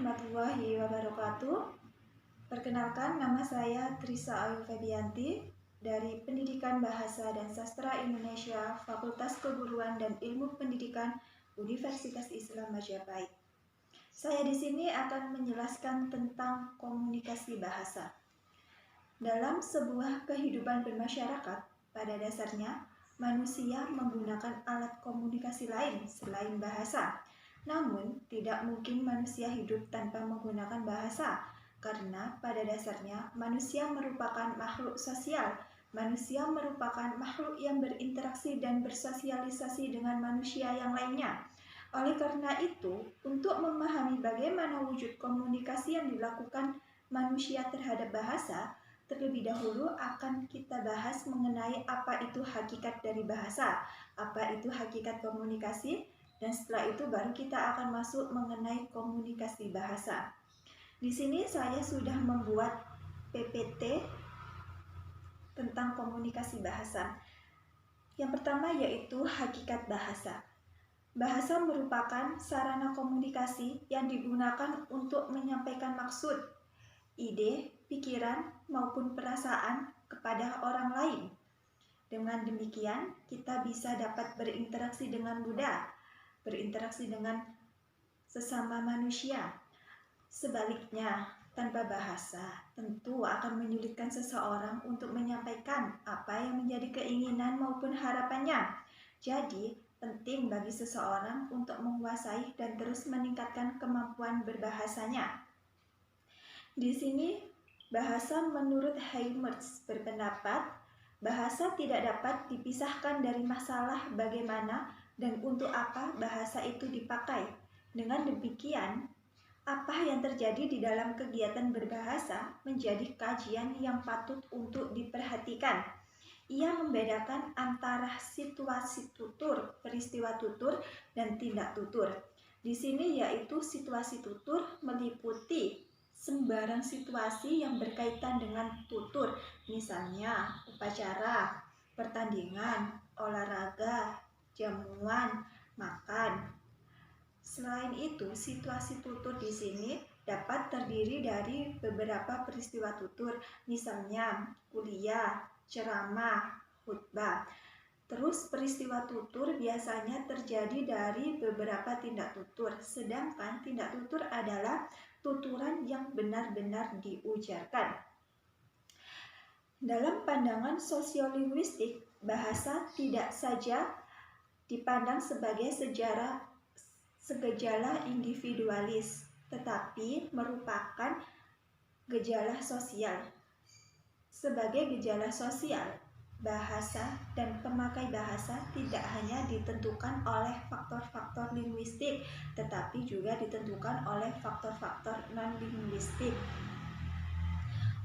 warahmatullahi wabarakatuh. Perkenalkan, nama saya Trisa Ayu Febianti dari Pendidikan Bahasa dan Sastra Indonesia, Fakultas Keguruan dan Ilmu Pendidikan Universitas Islam Majapahit. Saya di sini akan menjelaskan tentang komunikasi bahasa. Dalam sebuah kehidupan bermasyarakat, pada dasarnya manusia menggunakan alat komunikasi lain selain bahasa. Namun, tidak mungkin manusia hidup tanpa menggunakan bahasa, karena pada dasarnya manusia merupakan makhluk sosial. Manusia merupakan makhluk yang berinteraksi dan bersosialisasi dengan manusia yang lainnya. Oleh karena itu, untuk memahami bagaimana wujud komunikasi yang dilakukan manusia terhadap bahasa, terlebih dahulu akan kita bahas mengenai apa itu hakikat dari bahasa, apa itu hakikat komunikasi, dan setelah itu baru kita akan masuk mengenai komunikasi bahasa. Di sini saya sudah membuat PPT tentang komunikasi bahasa. Yang pertama yaitu hakikat bahasa. Bahasa merupakan sarana komunikasi yang digunakan untuk menyampaikan maksud, ide, pikiran, maupun perasaan kepada orang lain. Dengan demikian, kita bisa dapat berinteraksi dengan Buddha, berinteraksi dengan sesama manusia. Sebaliknya, tanpa bahasa, tentu akan menyulitkan seseorang untuk menyampaikan apa yang menjadi keinginan maupun harapannya. Jadi, penting bagi seseorang untuk menguasai dan terus meningkatkan kemampuan berbahasanya. Di sini, bahasa menurut Heimers berpendapat, bahasa tidak dapat dipisahkan dari masalah bagaimana dan untuk apa bahasa itu dipakai. Dengan demikian, apa yang terjadi di dalam kegiatan berbahasa menjadi kajian yang patut untuk diperhatikan. Ia membedakan antara situasi tutur, peristiwa tutur, dan tindak tutur. Di sini yaitu situasi tutur meliputi sembarang situasi yang berkaitan dengan tutur, misalnya upacara, pertandingan, olahraga, jamuan, makan. Selain itu, situasi tutur di sini dapat terdiri dari beberapa peristiwa tutur, misalnya kuliah, ceramah, khutbah. Terus peristiwa tutur biasanya terjadi dari beberapa tindak tutur, sedangkan tindak tutur adalah tuturan yang benar-benar diujarkan. Dalam pandangan sosiolinguistik, bahasa tidak saja dipandang sebagai segejala individualis, tetapi merupakan gejala sosial. Sebagai gejala sosial, bahasa dan pemakai bahasa tidak hanya ditentukan oleh faktor-faktor linguistik, tetapi juga ditentukan oleh faktor-faktor non-linguistik.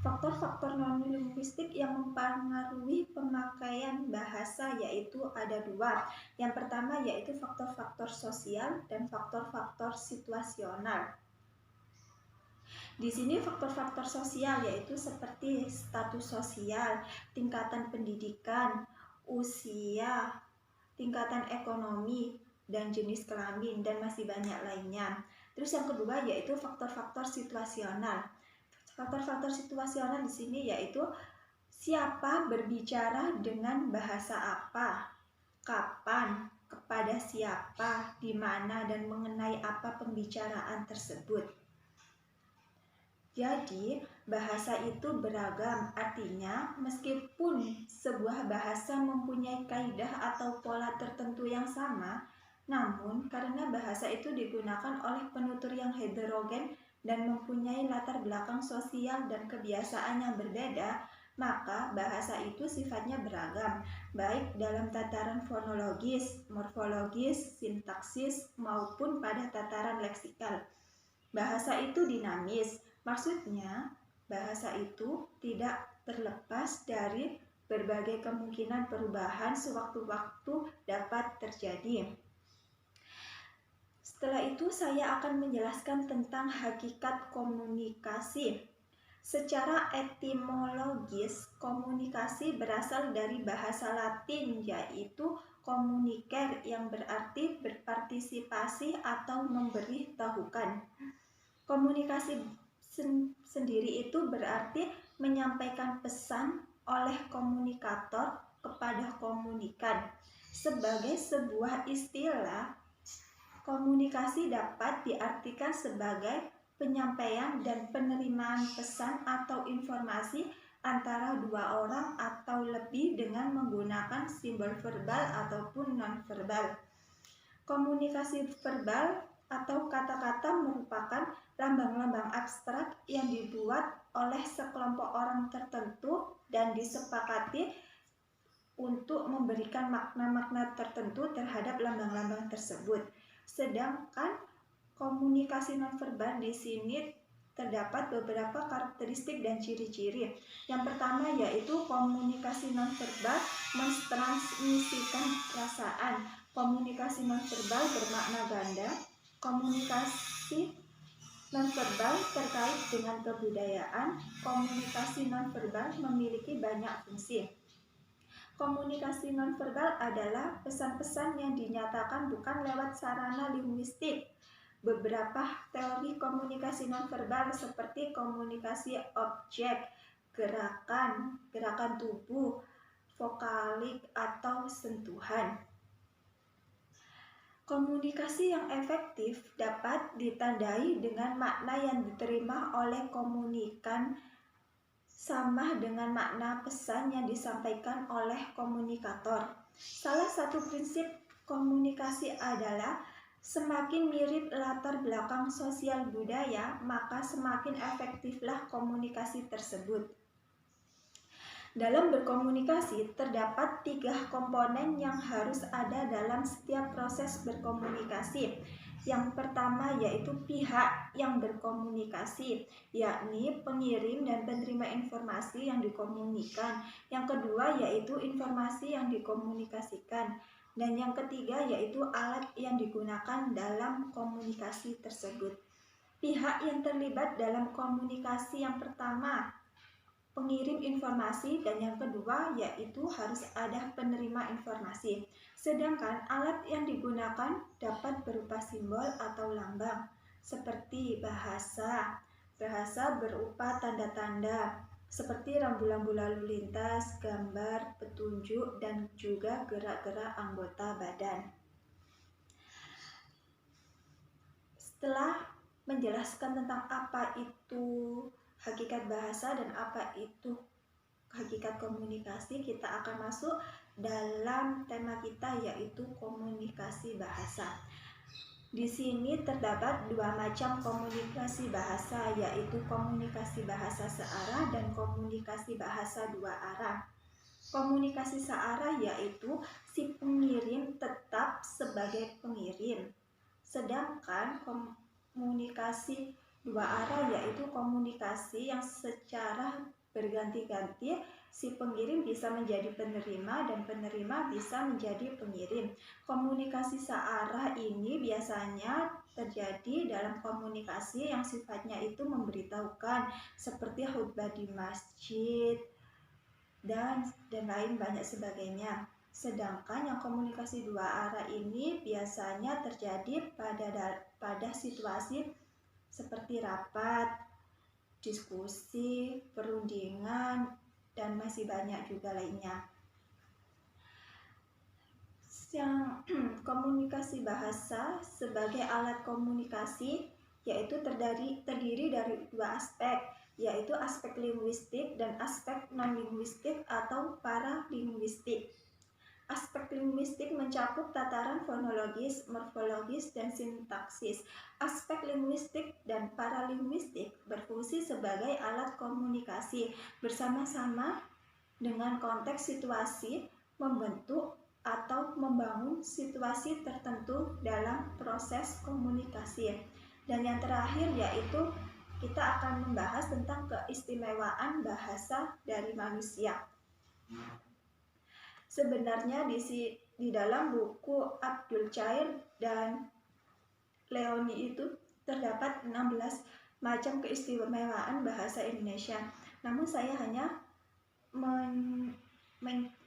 Faktor-faktor non-linguistik yang mempengaruhi pemakaian bahasa yaitu ada dua. Yang pertama yaitu faktor-faktor sosial dan faktor-faktor situasional. Di sini faktor-faktor sosial yaitu seperti status sosial, tingkatan pendidikan, usia, tingkatan ekonomi, dan jenis kelamin, dan masih banyak lainnya. Terus yang kedua yaitu faktor-faktor situasional. Faktor-faktor situasional di sini yaitu siapa berbicara dengan bahasa apa, kapan, kepada siapa, di mana, dan mengenai apa pembicaraan tersebut. Jadi, bahasa itu beragam, artinya meskipun sebuah bahasa mempunyai kaidah atau pola tertentu yang sama, namun karena bahasa itu digunakan oleh penutur yang heterogen dan mempunyai latar belakang sosial dan kebiasaan yang berbeda, maka bahasa itu sifatnya beragam, baik dalam tataran fonologis, morfologis, sintaksis, maupun pada tataran leksikal. Bahasa itu dinamis, maksudnya bahasa itu tidak terlepas dari berbagai kemungkinan perubahan sewaktu-waktu dapat terjadi. Setelah itu saya akan menjelaskan tentang hakikat komunikasi. Secara etimologis, komunikasi berasal dari bahasa Latin yaitu communicare yang berarti berpartisipasi atau memberi tahukan. Komunikasi sendiri itu berarti menyampaikan pesan oleh komunikator kepada komunikan. Sebagai sebuah istilah, komunikasi dapat diartikan sebagai penyampaian dan penerimaan pesan atau informasi antara dua orang atau lebih dengan menggunakan simbol verbal ataupun non-verbal. Komunikasi verbal atau kata-kata merupakan lambang-lambang abstrak yang dibuat oleh sekelompok orang tertentu dan disepakati untuk memberikan makna-makna tertentu terhadap lambang-lambang tersebut. Sedangkan komunikasi nonverbal di sini terdapat beberapa karakteristik dan ciri-ciri. Yang pertama yaitu komunikasi nonverbal mentransmisikan perasaan. Komunikasi nonverbal bermakna ganda. Komunikasi nonverbal terkait dengan kebudayaan. Komunikasi nonverbal memiliki banyak fungsi. Komunikasi nonverbal adalah pesan-pesan yang dinyatakan bukan lewat sarana linguistik. Beberapa teori komunikasi nonverbal seperti komunikasi objek, gerakan tubuh, vokalik, atau sentuhan. Komunikasi yang efektif dapat ditandai dengan makna yang diterima oleh komunikan sama dengan makna pesan yang disampaikan oleh komunikator. Salah satu prinsip komunikasi adalah semakin mirip latar belakang sosial budaya, maka semakin efektiflah komunikasi tersebut. Dalam berkomunikasi, terdapat 3 komponen yang harus ada dalam setiap proses berkomunikasi. Yang pertama yaitu pihak yang berkomunikasi, yakni pengirim dan penerima informasi yang dikomunikasikan. Yang kedua yaitu informasi yang dikomunikasikan. Dan yang ketiga yaitu alat yang digunakan dalam komunikasi tersebut. Pihak yang terlibat dalam komunikasi yang pertama, pengirim informasi, dan yang kedua yaitu harus ada penerima informasi. Sedangkan alat yang digunakan dapat berupa simbol atau lambang seperti bahasa. Bahasa berupa tanda-tanda seperti rambu-rambu lalu lintas, gambar, petunjuk, dan juga gerak-gerak anggota badan. Setelah menjelaskan tentang apa itu hakikat bahasa dan apa itu hakikat komunikasi, kita akan masuk dalam tema kita yaitu komunikasi bahasa. Di sini terdapat 2 macam komunikasi bahasa, yaitu komunikasi bahasa searah dan komunikasi bahasa 2 arah. Komunikasi searah yaitu si pengirim tetap sebagai pengirim. Sedangkan komunikasi 2 arah yaitu komunikasi yang secara berganti-ganti si pengirim bisa menjadi penerima dan penerima bisa menjadi pengirim. Komunikasi searah ini biasanya terjadi dalam komunikasi yang sifatnya itu memberitahukan seperti khutbah di masjid dan lain banyak sebagainya. Sedangkan yang komunikasi 2 arah ini biasanya terjadi pada situasi seperti rapat, diskusi, perundingan, dan masih banyak juga lainnya. Yang komunikasi bahasa sebagai alat komunikasi yaitu terdiri dari 2 aspek, yaitu aspek linguistik dan aspek non-linguistik atau paralinguistik. Aspek linguistik mencakup tataran fonologis, morfologis, dan sintaksis. Aspek linguistik dan paralinguistik berfungsi sebagai alat komunikasi bersama-sama dengan konteks situasi, membentuk atau membangun situasi tertentu dalam proses komunikasi. Dan yang terakhir yaitu kita akan membahas tentang keistimewaan bahasa dari manusia. Sebenarnya di dalam buku Abdul Chair dan Leoni itu terdapat 16 macam keistimewaan bahasa Indonesia. Namun saya hanya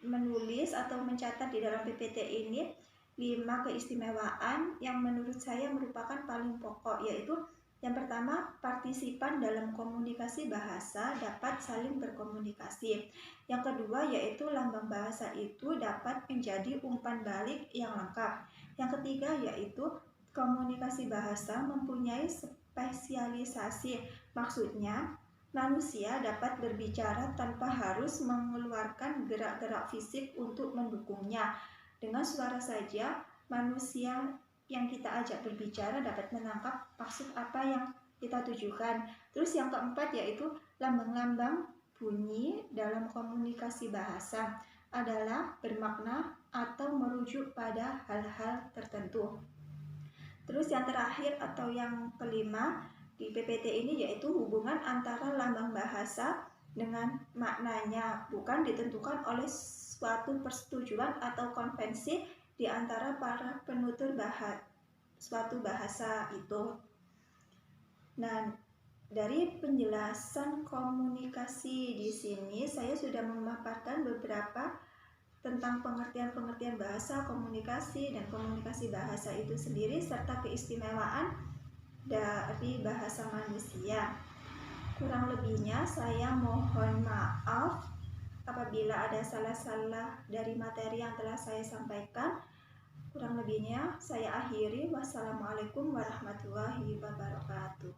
menulis atau mencatat di dalam PPT ini 5 keistimewaan yang menurut saya merupakan paling pokok, yaitu Yang pertama, partisipan dalam komunikasi bahasa dapat saling berkomunikasi. Yang kedua, yaitu lambang bahasa itu dapat menjadi umpan balik yang lengkap. Yang ketiga, yaitu komunikasi bahasa mempunyai spesialisasi. Maksudnya, manusia dapat berbicara tanpa harus mengeluarkan gerak-gerak fisik untuk mendukungnya. Dengan suara saja, manusia yang kita ajak berbicara dapat menangkap maksud apa yang kita tujukan. Terus yang keempat yaitu lambang-lambang bunyi dalam komunikasi bahasa adalah bermakna atau merujuk pada hal-hal tertentu. Terus yang terakhir atau yang kelima di PPT ini yaitu hubungan antara lambang bahasa dengan maknanya, bukan ditentukan oleh suatu persetujuan atau konvensi di antara para penutur suatu bahasa itu. Nah, dari penjelasan komunikasi di sini saya sudah memaparkan beberapa tentang pengertian-pengertian bahasa, komunikasi, dan komunikasi bahasa itu sendiri serta keistimewaan dari bahasa manusia. Kurang lebihnya saya mohon maaf apabila ada salah-salah dari materi yang telah saya sampaikan. Kurang lebihnya saya akhiri. Wassalamualaikum warahmatullahi wabarakatuh.